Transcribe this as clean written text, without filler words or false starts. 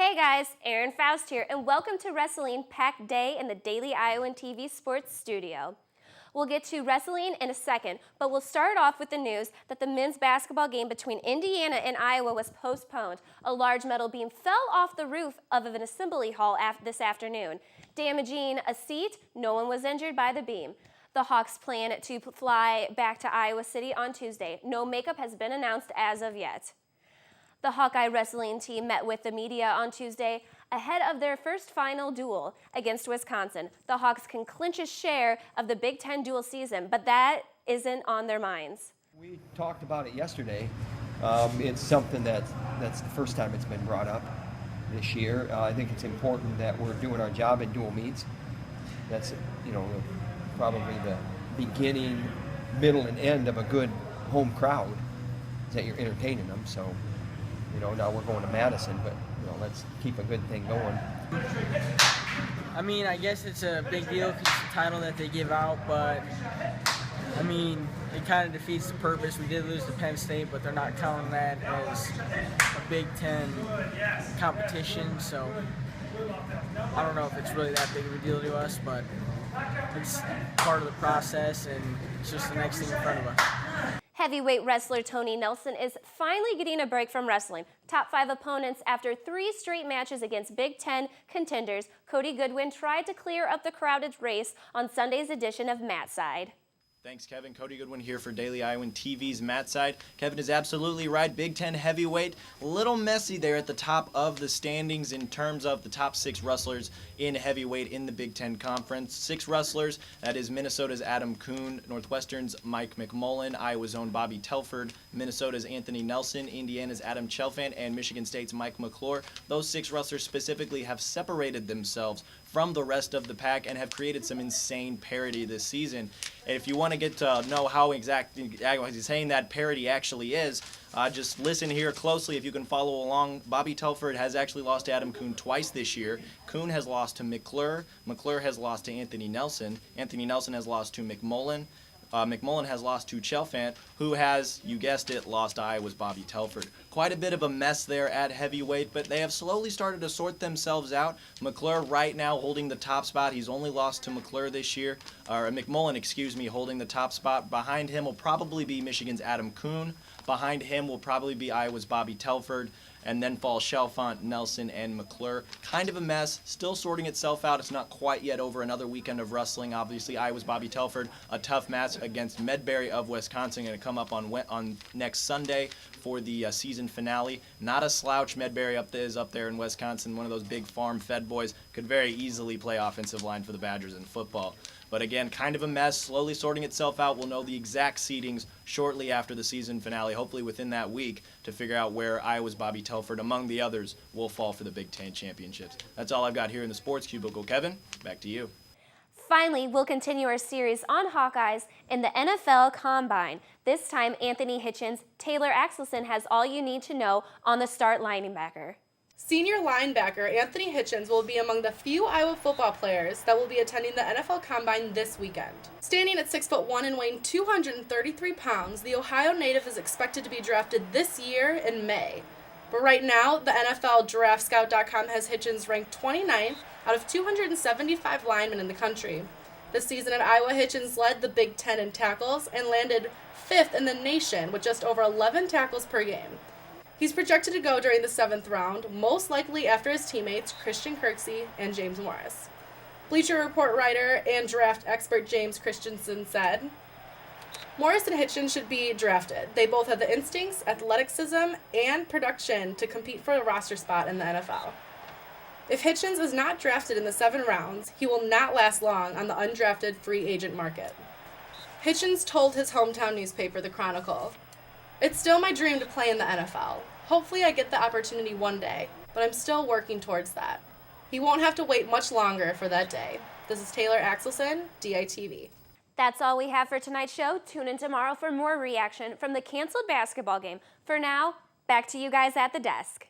Hey guys, Erin Faust here, and welcome to Wrestling Packed Day in the Daily Iowan TV Sports Studio. We'll get to wrestling in a second, but we'll start off with the news that the men's basketball game between Indiana and Iowa was postponed. A large metal beam fell off the roof of an assembly hall this afternoon, damaging a seat. No one was injured by the beam. The Hawks plan to fly back to Iowa City on Tuesday. No makeup has been announced as of yet. The Hawkeye wrestling team met with the media on Tuesday ahead of their first final duel against Wisconsin. The Hawks can clinch a share of the Big Ten dual season, but that isn't on their minds. We talked about it yesterday. It's something that's the first time it's been brought up this year. I think it's important that we're doing our job in dual meets. That's, probably the beginning, middle, and end of a good home crowd, is that you're entertaining them. So, now we're going to Madison, but, let's keep a good thing going. I guess it's a big deal because it's a title that they give out, but, it kind of defeats the purpose. We did lose to Penn State, but they're not counting that as a Big Ten competition, so I don't know if it's really that big of a deal to us, but it's part of the process, and it's just the next thing in front of us. Heavyweight wrestler Tony Nelson is finally getting a break from wrestling. Top 5 opponents after 3 straight matches against Big Ten contenders, Cody Goodwin tried to clear up the crowded race on Sunday's edition of Matt Side. Thanks, Kevin. Cody Goodwin here for Daily Iowan TV's Matt Side. Kevin is absolutely right. Big Ten heavyweight, a little messy there at the top of the standings in terms of the top 6 wrestlers in heavyweight in the Big Ten Conference. 6 wrestlers, that is Minnesota's Adam Kuhn, Northwestern's Mike McMullen, Iowa's own Bobby Telford, Minnesota's Anthony Nelson, Indiana's Adam Chelfant, and Michigan State's Mike McClure. Those 6 wrestlers specifically have separated themselves from the rest of the pack and have created some insane parity this season. And if you want to get to know how exactly he's saying that parity actually is, just listen here closely if you can follow along. Bobby Telford has actually lost to Adam Kuhn twice this year. Kuhn has lost to McClure. McClure has lost to Anthony Nelson. Anthony Nelson has lost to McMullen. McMullen has lost to Chelfant, who has, you guessed it, lost to Iowa's Bobby Telford. Quite a bit of a mess there at heavyweight, but they have slowly started to sort themselves out. McClure right now holding the top spot. He's only lost to McClure this year, or McMullen, holding the top spot. Behind him will probably be Michigan's Adam Kuhn. Behind him will probably be Iowa's Bobby Telford. And then fall Chelfant, Nelson, and McClure. Kind of a mess, still sorting itself out. It's not quite yet over. Another weekend of wrestling. Obviously, Iowa's Bobby Telford, a tough match against Medbury of Wisconsin, going to come up on next Sunday for the season finale. Not a slouch. Medbury is up there in Wisconsin, one of those big farm-fed boys. Could very easily play offensive line for the Badgers in football. But again, kind of a mess, slowly sorting itself out. We'll know the exact seedings shortly after the season finale, hopefully within that week, to figure out where Iowa's Bobby Telford, among the others, will fall for the Big Ten championships. That's all I've got here in the Sports Cubicle. Kevin, back to you. Finally, we'll continue our series on Hawkeyes in the NFL Combine. This time, Anthony Hitchens, Taylor Axelson has all you need to know on the start linebacker. Senior linebacker Anthony Hitchens will be among the few Iowa football players that will be attending the NFL Combine this weekend. Standing at 6'1" and weighing 233 pounds, the Ohio native is expected to be drafted this year in May. But right now, the NFL DraftScout.com has Hitchens ranked 29th out of 275 linemen in the country. This season at Iowa, Hitchens led the Big Ten in tackles and landed 5th in the nation with just over 11 tackles per game. He's projected to go during the 7th round, most likely after his teammates Christian Kirksey and James Morris. Bleacher Report writer and draft expert James Christensen said, "Morris and Hitchens should be drafted. They both have the instincts, athleticism, and production to compete for a roster spot in the NFL. If Hitchens is not drafted in the 7 rounds, he will not last long on the undrafted free agent market." Hitchens told his hometown newspaper, The Chronicle, "It's still my dream to play in the NFL. Hopefully I get the opportunity one day, but I'm still working towards that. He won't have to wait much longer for that day." This is Taylor Axelson, DITV. That's all we have for tonight's show. Tune in tomorrow for more reaction from the canceled basketball game. For now, back to you guys at the desk.